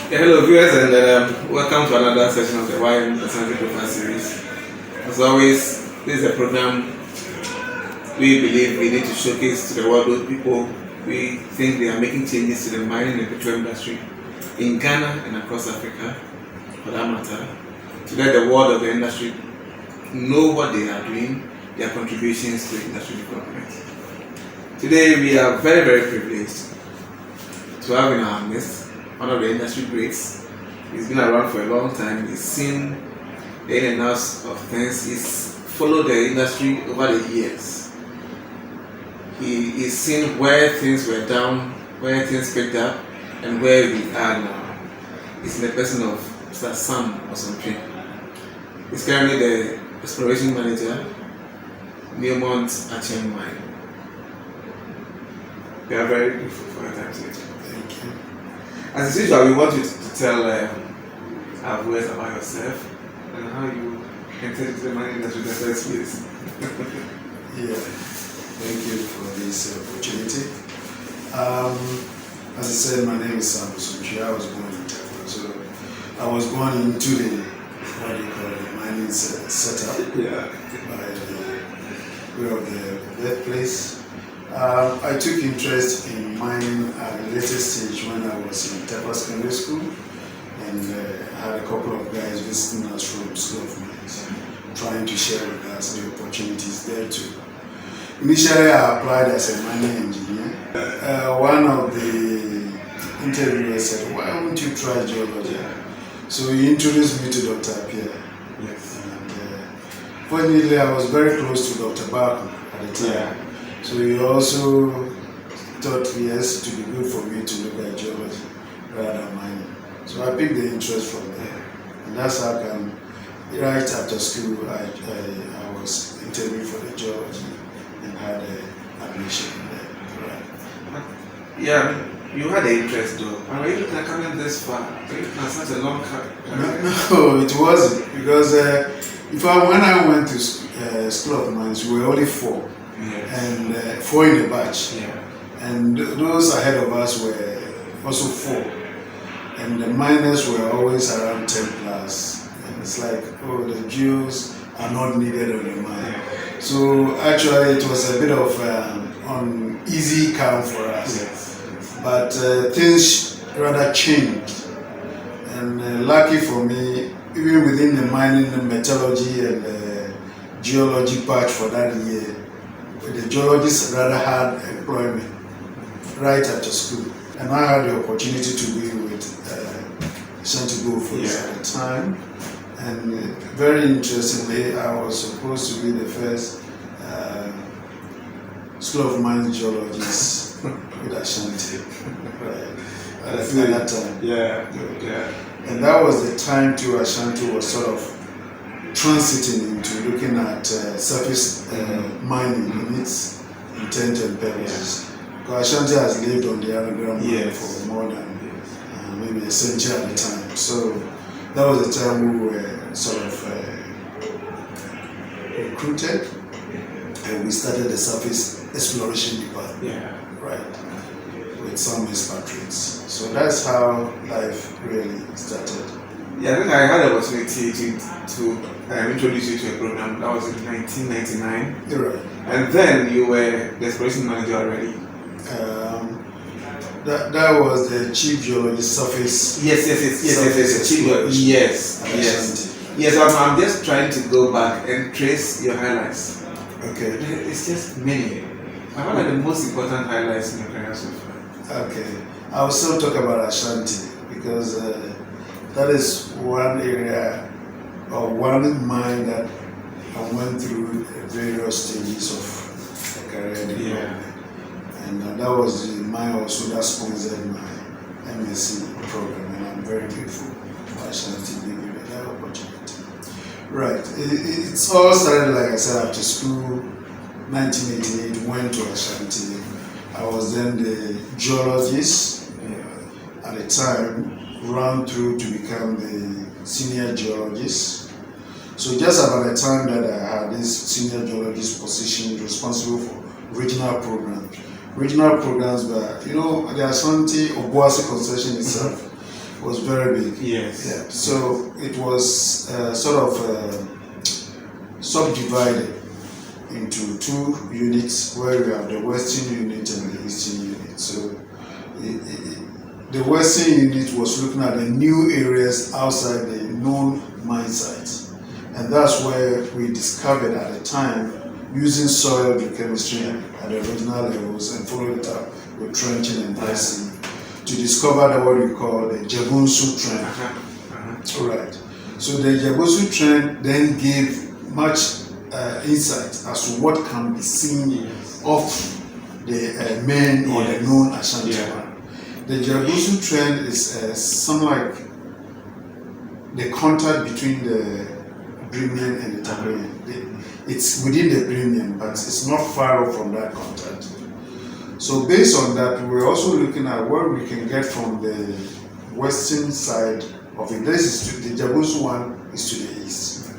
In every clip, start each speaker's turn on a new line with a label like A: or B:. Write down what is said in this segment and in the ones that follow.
A: Hello viewers and welcome to another session of the Wine Personality Profile series. As always, this is a program we believe we need to showcase to the world those people we think they are making changes to the mining and petroleum industry in Ghana and across Africa, for that matter, to let the world of the industry know what they are doing, their contributions to industry development. Today we are very, very privileged to have in our midst one of the industry greats. He's been around for a long time. He's seen the in and outs of things. He's followed the industry over the years. He's seen where things were down, where things picked up, and where we are now. He's in the person of Mr. Sam Bosomtwe. He's currently the exploration manager, Newmont Akyem mine. We are very grateful for your time today.
B: Thank you.
A: As usual, we want you to tell our viewers about yourself and how you entered into the mining industry in the first place.
B: Yeah, thank you for this opportunity. As I said, my name is Sam Bosomtwe. I was born in Tarkwa, so I was born into the mining setup by the way of the birthplace. I took interest in mining at a later stage when I was in Tarkwa Secondary School, and had a couple of guys visiting us from School of Mines, trying to share with us the opportunities there too. Initially, I applied as a mining engineer. One of the interviewers said, "Why won't you try geology?" So he introduced me to Dr. Akyem.
A: Yes.
B: And fortunately, I was very close to Dr. Baku at the time.
A: Yeah.
B: So he also thought, yes, it would be good for me to look at geology rather than mining. So I picked the interest from there. And that's how come, right after school, I was interviewed for the geology and had an admission there. Right.
A: Yeah, I mean, you had the interest though. And were you looking at coming this far? Were you looking at such a long career?
B: No, it wasn't. Because when I went to School of Mines, we were only four.
A: Yes.
B: And four in a batch.
A: Yeah.
B: And those ahead of us were also four. And the miners were always around 10 plus. And it's like, oh, the Jews are not needed on the mine.
A: Yeah.
B: So actually it was a bit of an easy come for us.
A: Yes.
B: But things rather changed. And lucky for me, even within the mining, the metallurgy and the geology patch for that year, the geologists rather had employment right after school. And I had the opportunity to be with Ashanti Goldcorp at the time. And very interestingly, I was supposed to be the first School of Mines geologist with Ashanti. Right. At that time.
A: Yeah.
B: And that was the time too Ashanti was sort of transiting into looking at surface mining in its intent and purposes. Because Ashanti has lived on the underground mine for more than maybe a century at a time. So that was the time we were sort of recruited, and we started the surface exploration department, right, with some expatriates. So that's how life really started.
A: Yeah, I think I had the opportunity to introduce you to a program that was in 1999.
B: You're right.
A: And then you were the exploration manager already.
B: That was the Chief Geologist surface.
A: Yes. Chief Geologist. Yes. I'm just trying to go back and trace your highlights.
B: Okay.
A: It's just many. What are the most important highlights in your career so far?
B: Okay. I'll still talk about Ashanti because that is one area or one mine that I went through various stages of the career development. And that was the mine also that sponsored my MSc program, and I'm very grateful for Ashanti giving me that opportunity. Right. It's all started, like I said, after school, 1988, went to Ashanti. I was then the geologist at the time, ran through to become the senior geologist. So just about the time that I had this senior geologist position responsible for regional programs. Regional programs, but you know, the Ashanti Obuasi concession itself was very big.
A: Yes.
B: Yeah. So it was sort of subdivided into two units, where we have the western unit and the eastern unit. So the western unit was looking at the new areas outside the known mine sites, and that's where we discovered at the time, using soil geochemistry at the original levels and followed it up with trenching and blasting, to discover what we call the Gyabunsu trend. Right. So the Gyabunsu trend then gave much insight as to what can be seen of the main or the known Ashanti one. The Gyabunsu trend is something like the contact between the Birimian and the Tarkwa. It's within the Birimian, but it's not far off from that contact. So based on that, we're also looking at what we can get from the western side of it. This is the Gyabunsu one is to the east.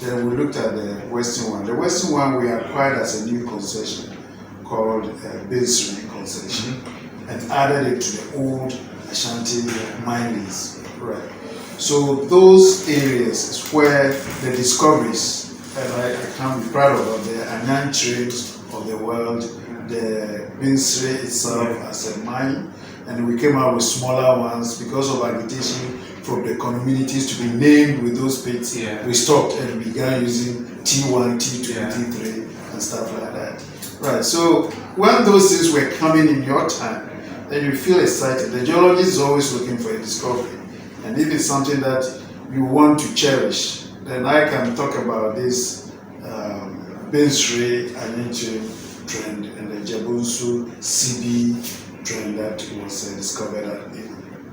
B: Then we looked at the western one. The western one we acquired as a new concession called Binsere concession, and added it to the old Ashanti mine lease. Right. So those areas is where the discoveries, and I can be proud of, the Anyankyerim of the world, the Binsere itself as a mine, and we came out with smaller ones because of agitation from the communities to be named with those pits. We stopped and began using T1, T2, T3 and stuff like that. Right, so when those things were coming in your time, then you feel excited. The geologist is always looking for a discovery, and if it's something that you want to cherish, then I can talk about this Binsere Anyankyerim trend and the Gyabunsu Sibi trend that was discovered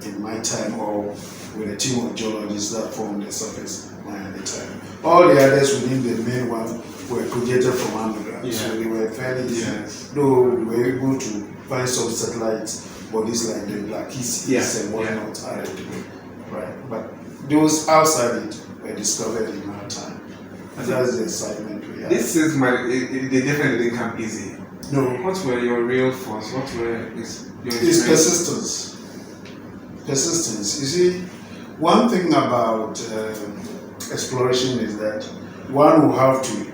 B: in my time, or with a team of geologists that formed the surface mine at the time. All the others within the main one were projected from underground, so they were fairly easy. Though we were able to find some satellite bodies like the Black East and whatnot added to it. Right, but those outside it were discovered in our time, and that's the excitement we have.
A: This is they definitely didn't come easy.
B: No.
A: What were your real force? What were your
B: It's persistence. Persistence. You see, one thing about exploration is that one will have to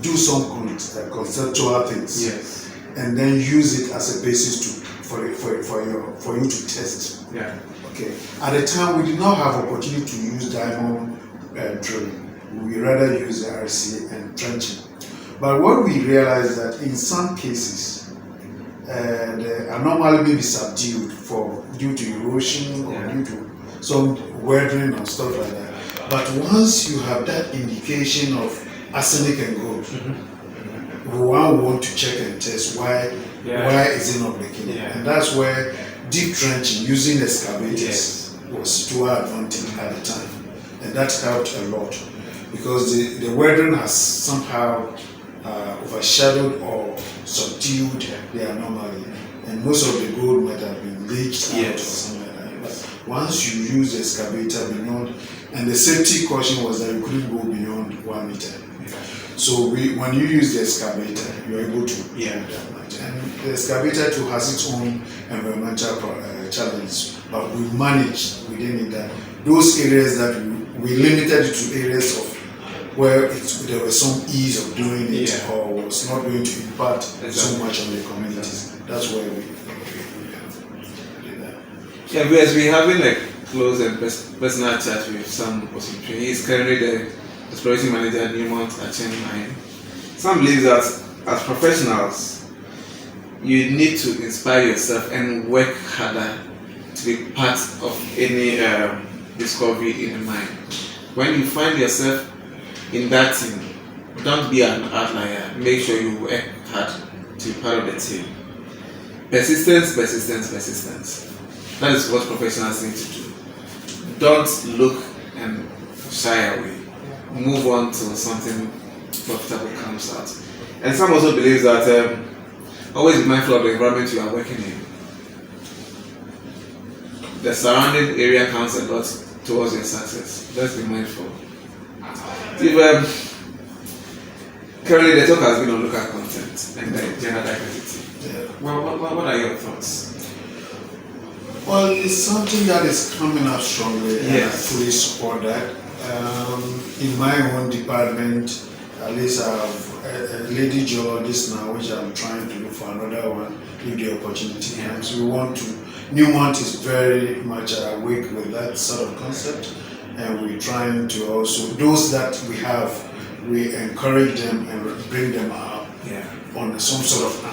B: do some conceptual things, and then use it as a basis for you to test. Okay. At the time, we did not have opportunity to use diamond drilling. We rather use RC and trenching. But what we realized that in some cases, the anomaly may be subdued due to erosion or due to some weathering and stuff like that. But once you have that indication of arsenic and gold, one want to check and test why is it not breaking? And that's where deep trenching using excavators was to our advantage at the time, and that helped a lot because the weathering has somehow overshadowed or subdued the anomaly, and most of the gold might have been leached out or something like that. But once you use the excavator beyond, and the safety caution was that you couldn't go beyond 1 meter. So when you use the excavator, you're able to do that much. And the excavator too has its own environmental challenges, but we managed within it that those areas that we limited it to areas of where there was some ease of doing it or was not going to impact so much on the communities. That's where we did that.
A: As we're having a close and personal chat with Sam Bosomtwe. He is currently the exploration manager at Newmont Akyem mine. Some believe that as professionals, you need to inspire yourself and work harder to be part of any discovery in a mine. When you find yourself in that team, don't be an outlier. Make sure you work hard to be part of the team. Persistence. That is what professionals need to do. Don't look and shy away. Move on till something profitable comes out. And some also believe that always be mindful of the environment you are working in. The surrounding area counts a lot towards your success. Let's be mindful. Currently, the talk has been on local content and the gender diversity. What are your thoughts?
B: Well, it's something that is coming up strongly, and I fully support that. In my own department, at least I have a lady geologist now, which I'm trying to look for another one if the opportunity comes. We want to. Newmont is very much awake with that sort of concept, and we're trying to also, those that we have, we encourage them and bring them up on some sort of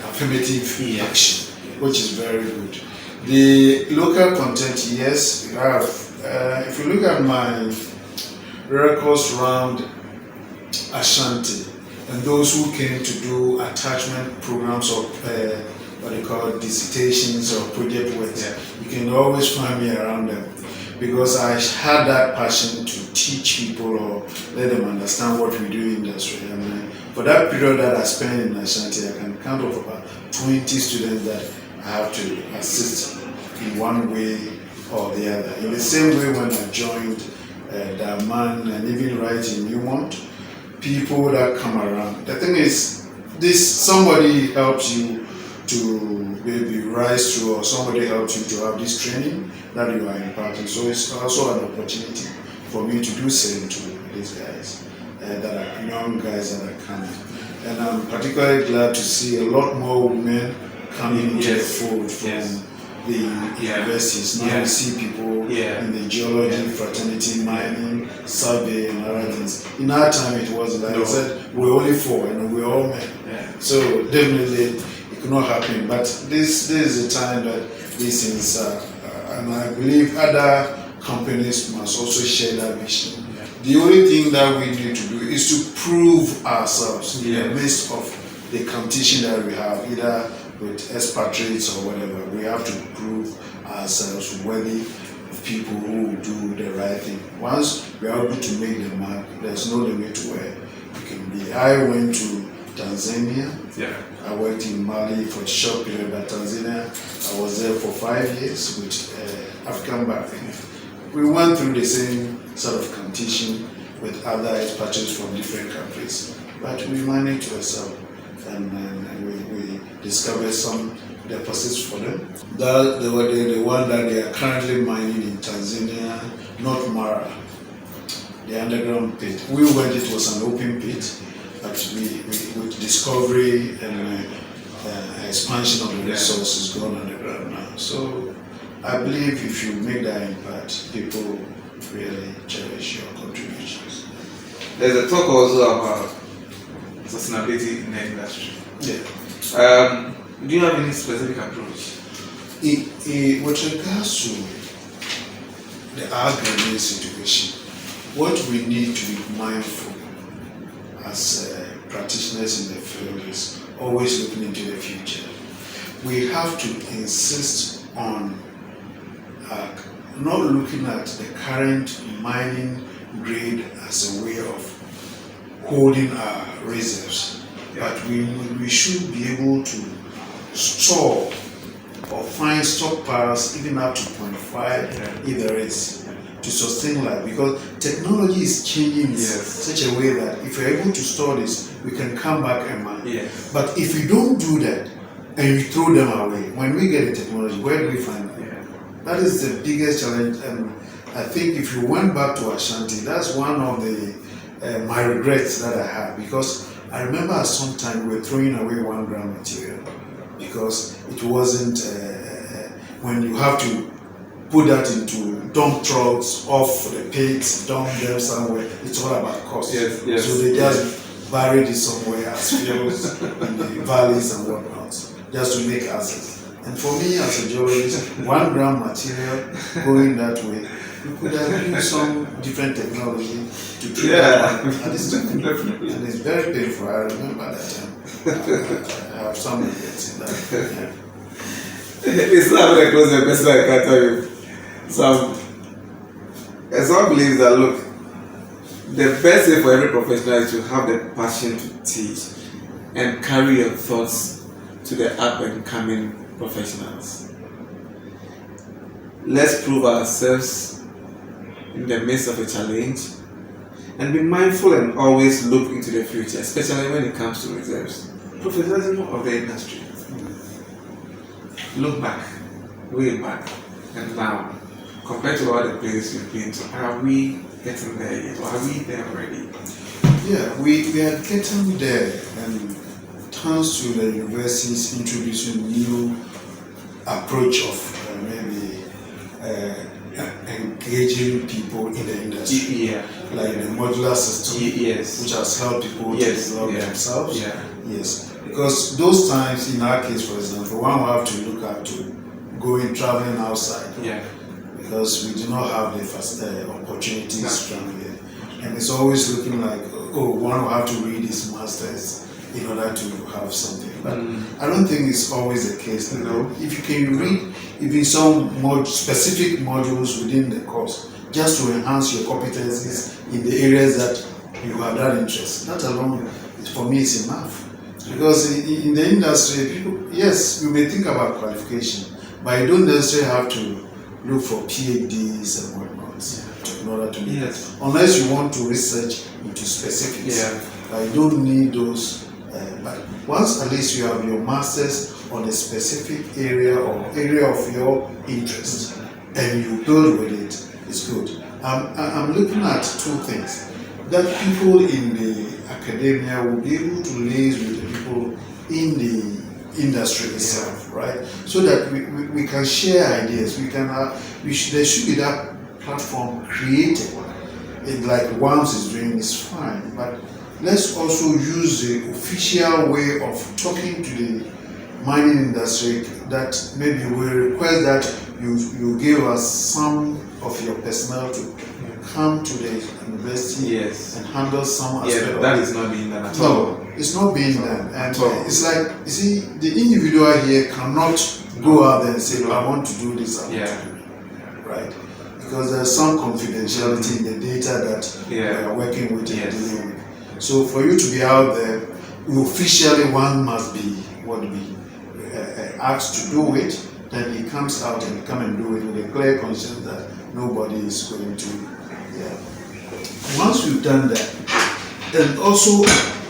B: affirmative action, which is very good. The local content, yes, we have. If you look at my records around Ashanti and those who came to do attachment programs or what they call dissertations or project work, you can always find me around them, because I had that passion to teach people or let them understand what we do in the industry. And for that period that I spent in Ashanti, I can count of about 20 students that I have to assist in one way or the other. In the same way, when I joined Daman and even right in Newmont, people that come around. The thing is, somebody helps you to maybe rise through, or somebody helps you to have this training that you are imparting. So it's also an opportunity for me to do same to these guys, that are young guys that are coming. And I'm particularly glad to see a lot more women coming into the fold from the universities. Now we see people in the geology, fraternity, mining, survey, and other things. In our time, it was like I said, we were only 4 and we were all men. So definitely it could not happen. But this is a time that these things are, and I believe other companies must also share that vision. The only thing that we need to do is to prove ourselves in the midst of the competition that we have, either with expatriates or whatever. We have to prove ourselves worthy of people who will do the right thing. Once we are able to make the mark, there's no limit to where you can be. I went to Tanzania. I worked in Mali for a short period, but Tanzania, I was there for 5 years with African background. We went through the same sort of competition with other expatriates from different countries, but we managed to excel, and we discovered some deposits for them. That they were the one that they are currently mining in Tanzania, North Mara, the underground pit. We went, it was an open pit, but with discovery and expansion of the resources gone underground now. So I believe if you make that impact, people really cherish your contributions.
A: There's a talk also about sustainability in the industry. Do you have any specific approach?
B: With regards to the agri situation, what we need to be mindful as practitioners in the field is always looking into the future. We have to insist on not looking at the current mining grade as a way of holding our reserves, but we should be able to store or find stockpiles even up to 0.5 if there is, to sustain life, because technology is changing in such a way that if we're able to store this, we can come back and mine. But if we don't do that and we throw them away, when we get the technology, where do we find them? That is the biggest challenge, and I think if you went back to Ashanti, that's one of the my regrets that I had, because I remember at some time we were throwing away 1 gram material because it wasn't, when you have to put that into dump trucks, off the pits, dump them somewhere, it's all about cost. So they just buried it somewhere as fields in the valleys and whatnot, just to make access. And for me as a geologist, 1 gram material going that way, you could have used some different technology to treat that one. And it's very painful. I remember that time. I have some regrets in that.
A: It's not very close to the person I can tell you. Someone believes that, look, the best way for every professional is to have the passion to teach and carry your thoughts to the up and coming professionals. Let's prove ourselves in the midst of a challenge and be mindful and always look into the future, especially when it comes to reserves. Professionalism of the industry. Look back. way back and now, compared to all the places you've been to, are we getting there yet, or are we there already?
B: Yeah, we are getting there, and thanks to the universities introducing new approach of maybe engaging people in the industry, like the modular system, which has helped people to develop themselves. Yes, because those times, in our case, for example, one will have to look at to traveling outside, because we do not have the opportunities from here, and it's always looking like, oh, one will have to read his masters in order to have something. But I don't think it's always the case. You know, if you can read even some more specific modules within the course, just to enhance your competencies in the areas that you have that interest, that alone, for me, is enough. Because in the industry, people, yes, you may think about qualification, but you don't necessarily have to look for PhDs and whatnot in order to make it. Unless you want to research into specifics. You don't need those. But once at least you have your masters on a specific area or area of your interest, and you build with it, it's good. I'm looking at two things. That people in the academia will be able to liaise with the people in the industry itself, right? So that we can share ideas. We can there should be that platform created. Like WAMS is doing is fine, but let's also use the official way of talking to the mining industry, that maybe we request that you give us some of your personnel to come to the university and handle some aspect of it.
A: That is not being done at all.
B: No, it's not being done. And it's like, you see, the individual here cannot go out there and say, I want to do this, I want to do it. Right? Because there's some confidentiality in the data that we are working with and dealing with. So for you to be out there, officially one must be asked to do it. Then he comes out and come and do it with a clear conscience that nobody is going to. Once we've done that, and also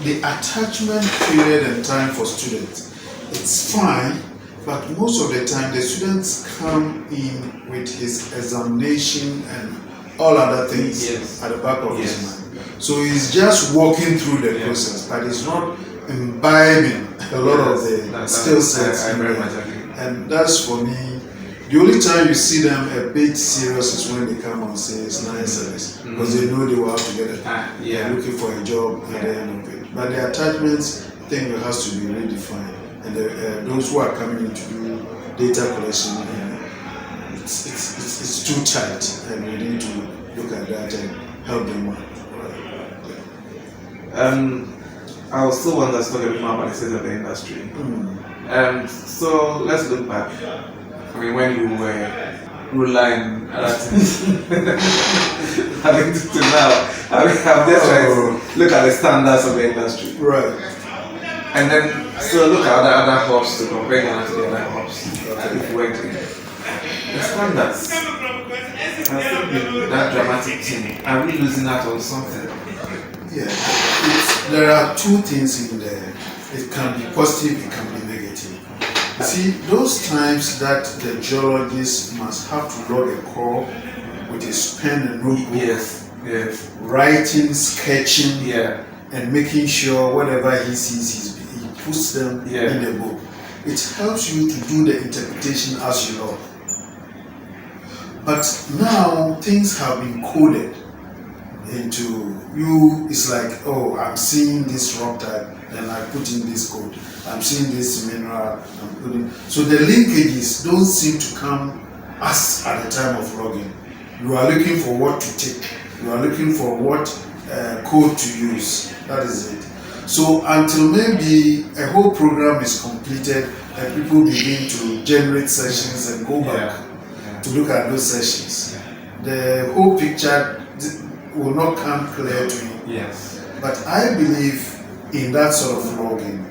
B: the attachment period and time for students, it's fine. But most of the time, the students come in with his examination and all other things at the back of his mind. So he's just walking through the process, but he's not imbibing a lot of the skill sets. And that's, for me, the only time you see them a bit serious is when they come and say it's nice service, because they know they will have to get it. They're looking for a job at the end of it. But the attachments thing has to be redefined. And those who are coming in to do data collection, it's too tight, and we need to look at that and help them out.
A: I still want us to talk a bit more about the state of the industry. So let's look back. I mean, when you were ruler and other things, having to now, I'm just trying to look at the standards of the industry.
B: Right.
A: And then, so look at other hubs to compare Ghana to the other hubs. If you went in. The standards has still been that dramatic thing. Are we losing out on something?
B: Yeah, there are two things in there. It can be positive, it can be negative. You see, those times that the geologist must have to log a core with his pen and notebook, writing, sketching, and making sure whatever he sees, he puts them in the book. It helps you to do the interpretation as you log. But now things have been coded into you. It's like, oh, I'm seeing this rock type, and I put in this code. I'm seeing this mineral, I'm putting. So the linkages don't seem to come as at the time of logging. You are looking for what to take. You are looking for what code to use. That is it. So until maybe a whole program is completed and people begin to generate sessions and go back to look at those sessions, the whole picture will not come clear to you. But I believe in that sort of logging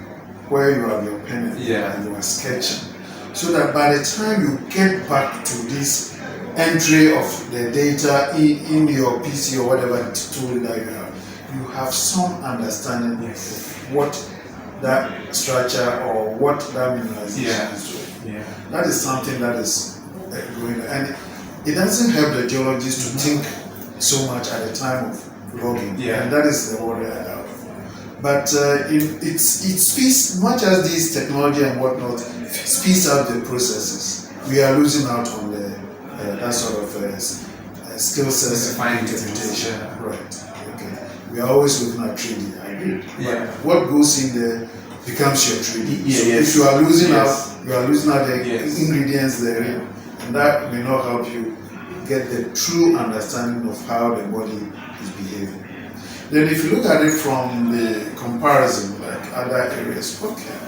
B: where you have your pen and you are sketching, so that by the time you get back to this entry of the data in your PC or whatever tool that you have some understanding of what that structure or what that mineralization is doing. That is something that is going, and it doesn't help the geologist to think so much at the time of logging, and that is the worry I have. But it speeds, much as this technology and whatnot speeds up the processes, we are losing out on the that sort of skill sets and interpretation. Right. Okay. We are always looking at 3D. I agree. But what goes in there becomes your 3D. So if you are losing out, you are losing out the ingredients therein, and that may not help you get the true understanding of how the body is behaving. Then if you look at it from the comparison, like other areas, okay,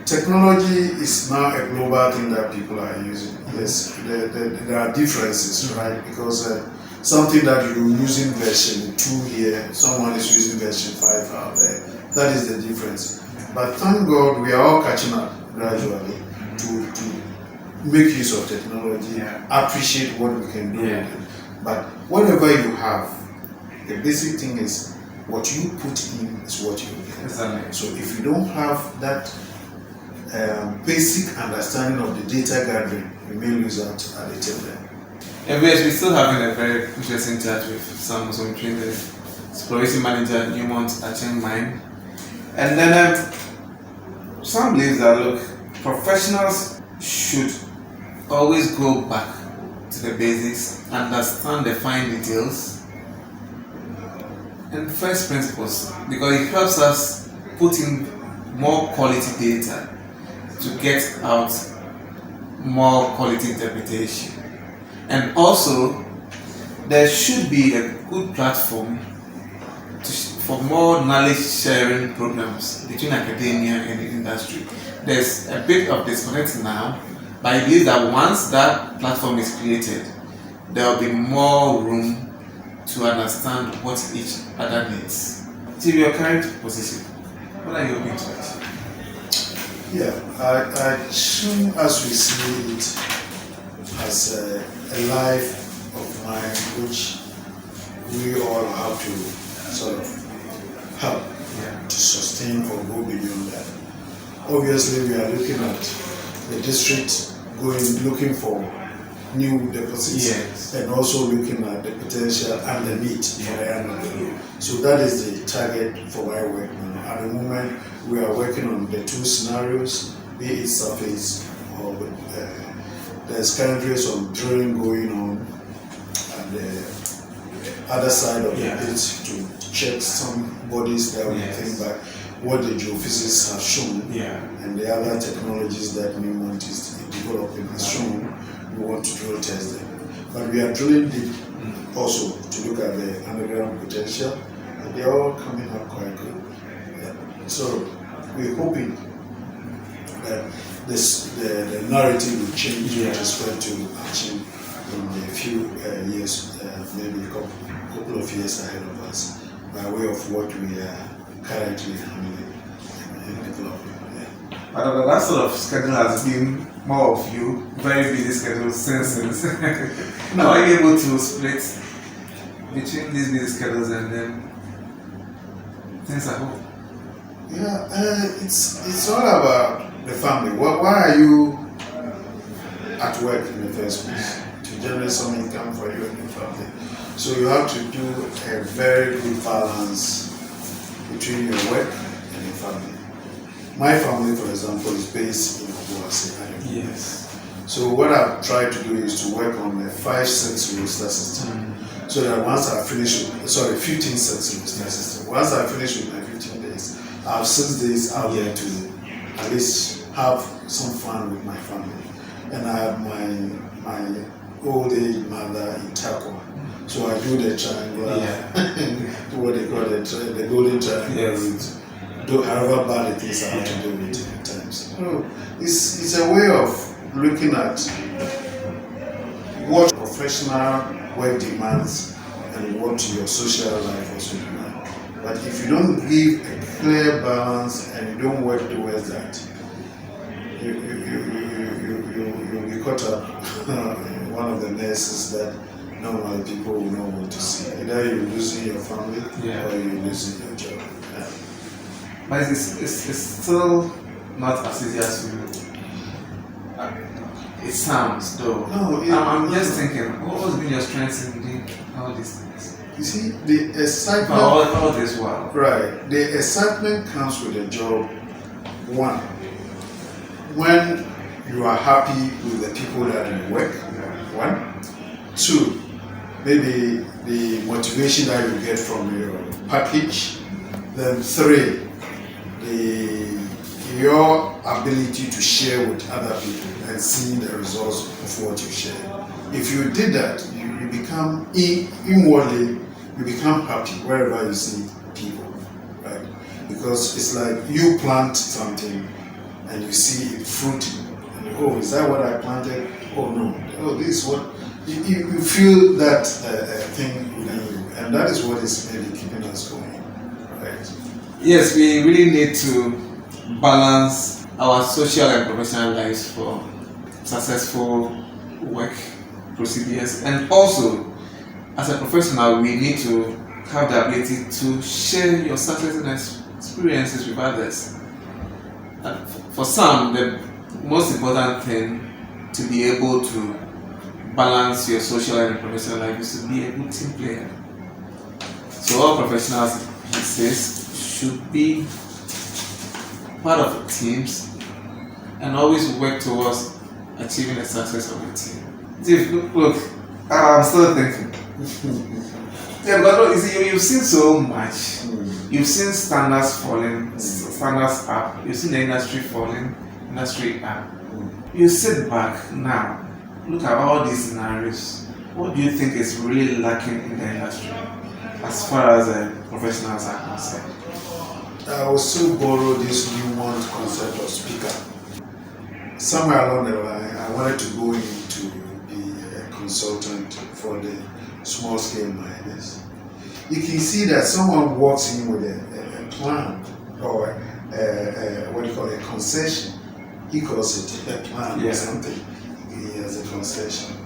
B: technology is now a global thing that people are using. Yes, there are differences, right? Because something that you're using version 2 here, someone is using version 5 out there. That is the difference. But thank God we are all catching up gradually to make use of technology, appreciate what we can do with it. But whatever you have, the basic thing is what you put in is what you get.
A: Exactly.
B: So if you don't have that basic understanding of the data gathering, you may lose out at the tail end.
A: And we're still having a very interesting chat with Sam Bosomtwe, the exploration manager at Newmont Akyem mine. And then Sam believes that, look, professionals should always go back to the basics, understand the fine details and first principles, because it helps us put in more quality data to get out more quality interpretation. And also, there should be a good platform for more knowledge sharing programs between academia and the industry. There's a bit of disconnect now, but I believe that once that platform is created, there will be more room to understand what each other needs. To your current position, what are you hoping to achieve?
B: Yeah, I assume as we see it as a life of mine which we all have to sort of help to sustain or go beyond that. Obviously, we are looking at the district looking for new deposits and also looking at the potential and the need for the end of the day. So that is the target for my work now. At the moment, we are working on the 2 scenarios, be it surface or there's currently some drilling going on at the other side of the pit to check some bodies that we think back what the geophysicists have shown and the other technologies that Newmont is developing has shown. We want to drill test them. But we are drilling deep also to look at the underground potential, and they are all coming up quite good. So we're hoping that the narrative will change with respect to Akyem in a few years, maybe a couple of years ahead of us, by way of what we are currently handling and developing.
A: But that sort of schedule has been more of you, very busy schedule since. Now are you able to split between these busy schedules and then things at home?
B: Yeah, it's all about the family. Why are you at work in the first place? To generate some income for you and your family. So you have to do a very good balance between your work and your family. My family, for example, is based in Obuasi and Ayanfuri. So what I've tried to do is to work on a 5-6 roster system. So that once I finish with, 15-6 roster system. Once I finish with my 15 days, I have 6 days out there to at least have some fun with my family. And I have my old age mother in Tarkwa. So I do the triangular, what they call it, the golden triangle route. However bad it is, I have to do it at times. So it's a way of looking at what professional work demands and what your social life also demands. But if you don't give a clear balance and you don't work towards that, you'll be caught up in one of the messes that normal people will not want to see. Either you're losing your family or you're losing your job.
A: But it's still not as easy as you. it sounds though.
B: No,
A: I'm just thinking, what has been your strength in doing all these things?
B: You see, the excitement.
A: All this while.
B: Right. The excitement comes with the job. One, when you are happy with the people that you work. One. Two, maybe the motivation that you get from your package. Then three, your ability to share with other people and seeing the results of what you share. If you did that, you become inwardly, you become happy wherever you see people, right? Because it's like you plant something and you see it fruiting. And oh, is that what I planted? Oh no. Oh, this is what you feel that thing within you, and that is what is maybe keeping us going, right?
A: Yes, we really need to balance our social and professional lives for successful work procedures, and also as a professional we need to have the ability to share your success and experiences with others. And for some, the most important thing to be able to balance your social and professional life is to be a good team player. So all professionals, he says, should be part of teams and always work towards achieving the success of the team. Chief, look, I'm still thinking. Yeah, but you see, you've seen so much. You've seen standards falling, standards up. You've seen the industry falling, industry up. You sit back now, look at all these scenarios. What do you think is really lacking in the industry as far as professionals are concerned?
B: I will still borrow this Newmont concept of speaker. Somewhere along the line, I wanted to go into be a consultant for the small scale miners. You can see that someone walks in with a plan or what do you call it, a concession. He calls it a plan or something. He has a concession.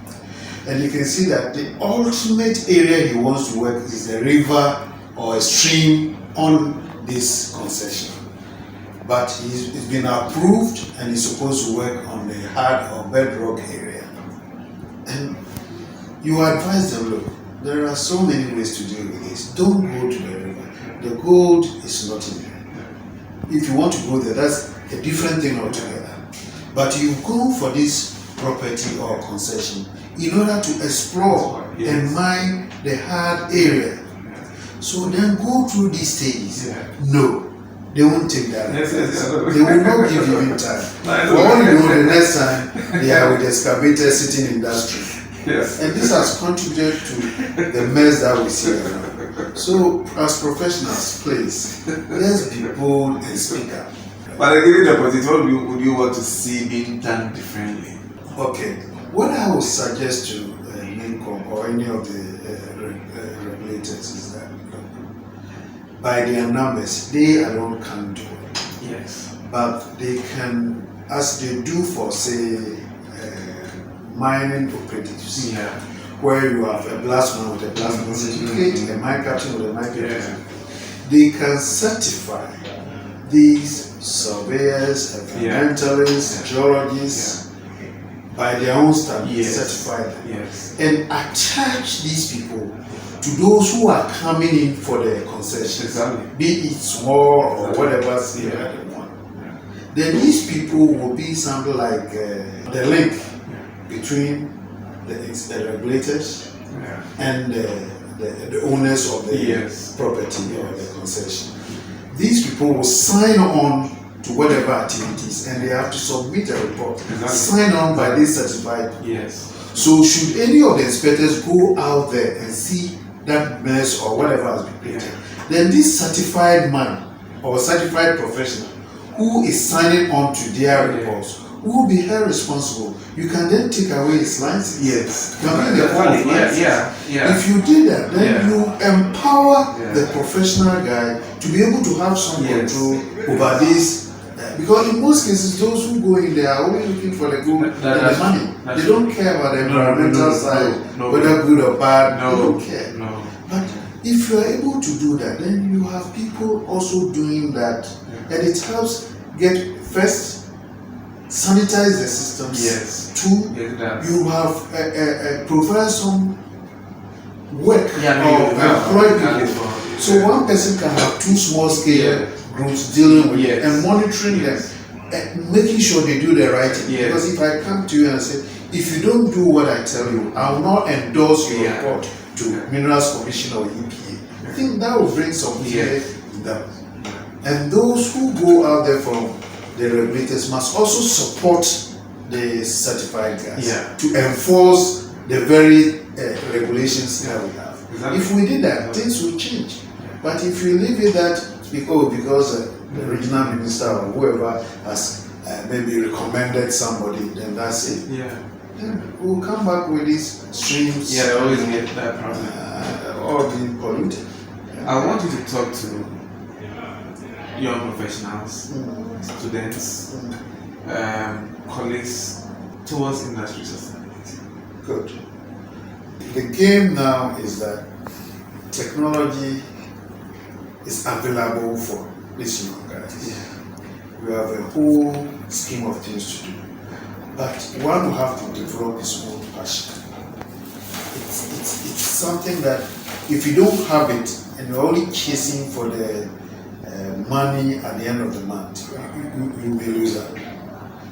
B: And you can see that the ultimate area he wants to work is a river or a stream on this concession. But it's been approved and he's supposed to work on the hard or bedrock area. And you advise them, look, there are so many ways to deal with this. Don't go to the river. The gold is not in there. If you want to go there, that's a different thing altogether. But you go for this property or concession in order to explore and mine the hard area. So then go through these stages. No, they won't take that. They will not give you in time. For all you know, the next time they are with excavators sitting in that street. And this has contributed to the mess that we see around. So as professionals, please, let's be bold and speak up.
A: But given the opportunity, what would you want to see being done differently?
B: Okay, what I would suggest to Maniko or any of the regulators is that by their numbers, they alone can't do it.
A: Yes.
B: But they can, as they do for, say, mining operatives, where you have a blastman with a blastman certificate, a mine captain with a mine captain, they can certify these surveyors, environmentalists, geologists, by their own standards, certify them, and attach these people to those who are coming in for the concession, be it small or whatever scale they want. Then these people will be something like the link between the regulators and the owners of the property or the concession. These people will sign on to whatever activities and they have to submit a report, sign on by this certified. So should any of the inspectors go out there and see that mess or whatever has been created, then this certified man or certified professional who is signing on to their reports will be held responsible. You can then take away his license. If you did that, then you empower the professional guy to be able to have some control over this. Because in most cases, those who go in there are only looking for the gold and the money. They don't care about the environmental side, whether good or bad. They don't care. But if you are able to do that, then you have people also doing that, and it helps get first sanitize the systems.
A: Yes.
B: Two, you have provide some work or employ people. So one person can have 2 small scale groups dealing with it and monitoring them, and making sure they do the right thing. Because if I come to you and say, if you don't do what I tell you, I will not endorse your report to Minerals Commission or EPA. I think that will bring some fear in them. And those who go out there from the regulators must also support the certified guys to enforce the very regulations that we have. Exactly. If we did that, things will change. But if you leave it that because the regional minister or whoever has maybe recommended somebody, then that's it. Then we'll come back with these streams.
A: They always get that problem.
B: All being polluted.
A: I want you to talk to young professionals, students, colleagues towards industry sustainability.
B: Good. The game now is that technology is available for these young guys. We have a whole scheme of things to do, but one will have to develop his own passion. It's something that if you don't have it and you're only chasing for the money at the end of the month, you may lose that.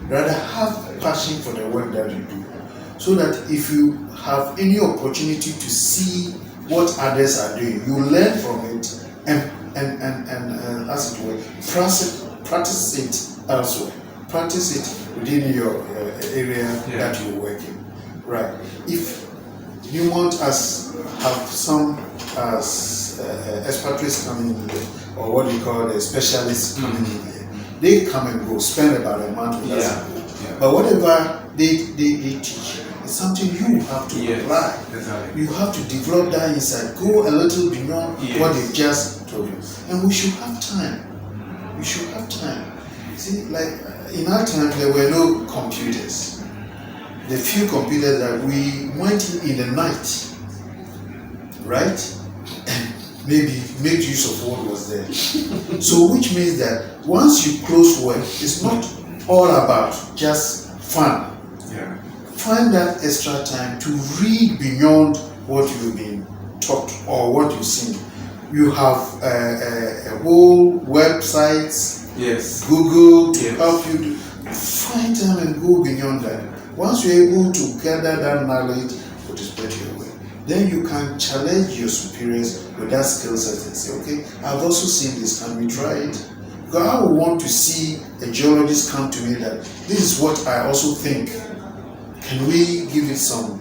B: Rather have passion for the work that you do, so that if you have any opportunity to see what others are doing, you learn from it and as it were, practice it elsewhere. Practice it within your area that you work in. Right. If Newmont have some expatriates coming in there, or what you call the specialists coming in there, they come and go, spend about a month with us. But whatever they teach, it's something you have to apply. Exactly. You have to develop that inside. Go a little beyond what they just told you. And we should have time. We should have time. See, like in our time, there were no computers. The few computers that we went in the night, right? And maybe made use of what was there. So which means that once you close work, it's not all about just fun. Find that extra time to read beyond what you've been taught or what you've seen. You have a whole websites, Google to help you to find time and go beyond that. Once you're able to gather that knowledge, put it your way, then you can challenge your superiors with that skill set and say, okay, I've also seen this, can we try it? Because I would want to see a geologist come to me that this is what I also think. Can we give it some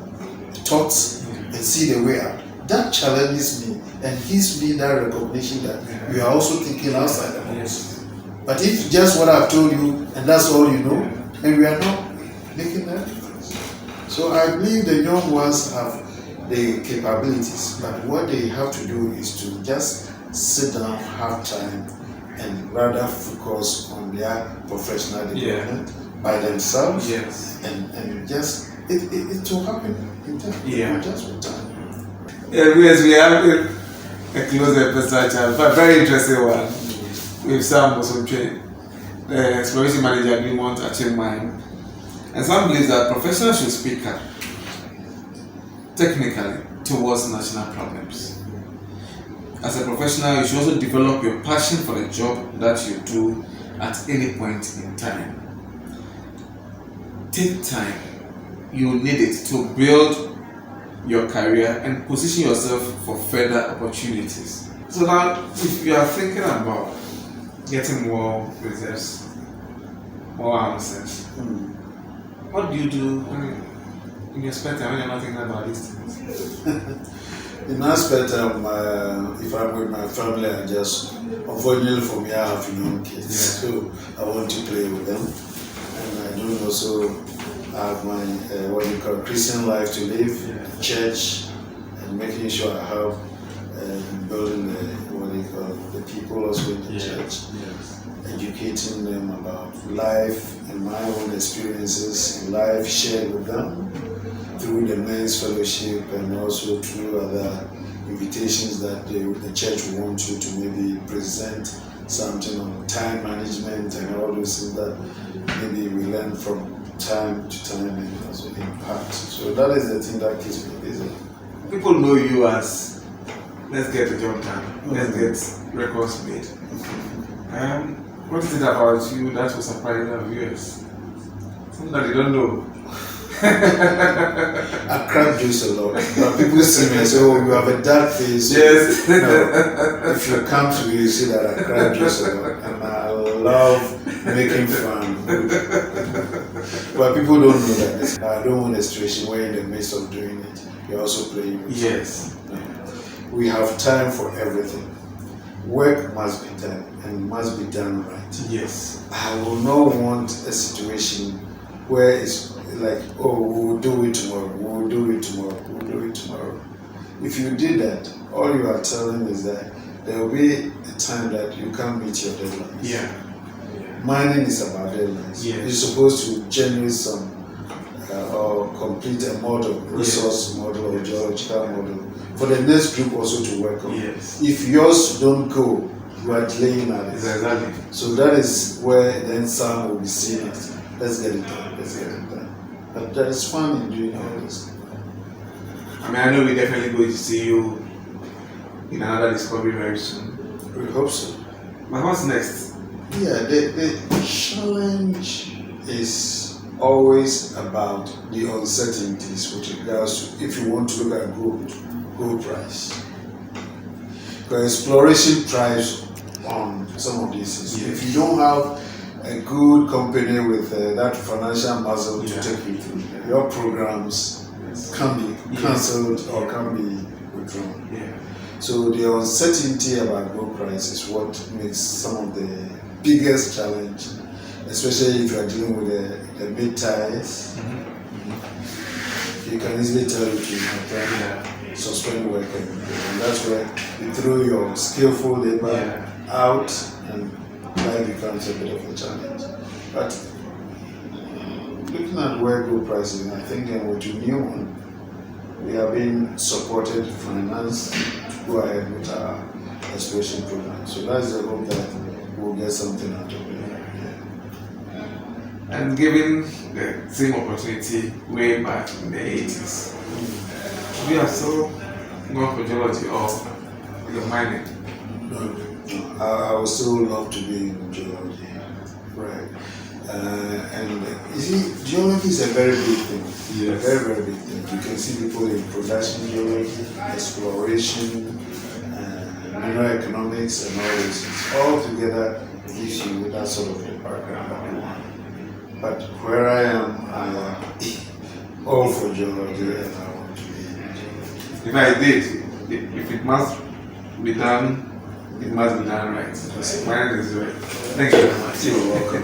B: thoughts and see the way out? That challenges me and gives me that recognition that we are also thinking outside the box. But if just what I've told you and that's all you know, and we are not making that difference. So I believe the young ones have the capabilities, but what they have to do is to just sit down, have time, and rather focus on their professional development by themselves, and just it will happen in time. Just with time.
A: Yes, we have a close episode, but very interesting one with Sam Bosomtwe, the exploration manager at Newmont Akyem mine. And some believes that professionals should speak up technically towards national problems. As a professional, you should also develop your passion for the job that you do at any point in time. Take time. You need it to build your career and position yourself for further opportunities. So now, if you are thinking about getting more reserves, more answers, what do you do in your spare time when you're not thinking about these things?
B: In my spare time, if I'm with my family, unfortunately for me, I have young kids, so I want to play with them. And I do also have my what you call Christian life to live, church, and making sure I help building the people also in the church, educating them about life and my own experiences in life shared with them through the men's fellowship and also through other invitations that the church will want you to maybe present something on time management and all those things that maybe we learn from time to time and also impact. So that is the thing that keeps me busy.
A: People know you as let's get the job done, let's get records made. What is it about you that was surprising our viewers? Something that they don't know.
B: I crack jokes a lot, but people see me and say, "Oh, you have a dark face."
A: Yes.
B: No, if you come to me, you see that I crack jokes a lot, and I love making fun. But people don't know that. I don't want a situation where in the midst of doing it, you're also playing with
A: Yes.
B: No. We have time for everything. Work must be done and must be done right.
A: Yes.
B: I will not want a situation where it's like, oh, we'll do it tomorrow, we'll do it tomorrow, we'll do it tomorrow. If you did that, all you are telling is that there will be a time that you can't meet your deadlines.
A: Yeah.
B: Mining is about deadlines.
A: Yes.
B: You're supposed to generate some or complete a model, resource model or geological model for the next group also to work on.
A: Yes.
B: If yours don't go, you are delaying at it.
A: Exactly.
B: So that is where then some will be seen as, let's get it done, let's get it done. But there is fun in doing all this.
A: I mean, I know we're definitely going to see you in another discovery very soon.
B: We hope so.
A: But what's next?
B: Yeah, the challenge is always about the uncertainties with regards to if you want to look at gold price. Because exploration thrives on some of these things.
A: Yes.
B: If you don't have a good company with that financial muscle to take you through, your programs can be cancelled or can be withdrawn.
A: Yeah.
B: So the uncertainty about gold price is what makes some of the biggest challenge, especially if you are dealing with the mid-tiers. You can easily tell you to suspend work and that's where you throw your skillful labor out and that becomes a bit of a challenge. But looking at where gold price is, I think with the Newmont, we have been supported, financed to go ahead with our exploration program. So that's the hope that we'll get something out of it.
A: And given the same opportunity way back in the 80s, we are still going for geology or your mining.
B: No, I would still love to be in geology, right? And you see, geology is a very big thing.
A: Yes.
B: Very, very big thing. You can see people in production geology, exploration, mineral economics, and all these things. All together gives you that sort of a background that you want. But where I am all for geology and I want to be in geology.
A: If I did, if it must be done, it must be done right. Mine is right. Thank you very much.
B: You're welcome.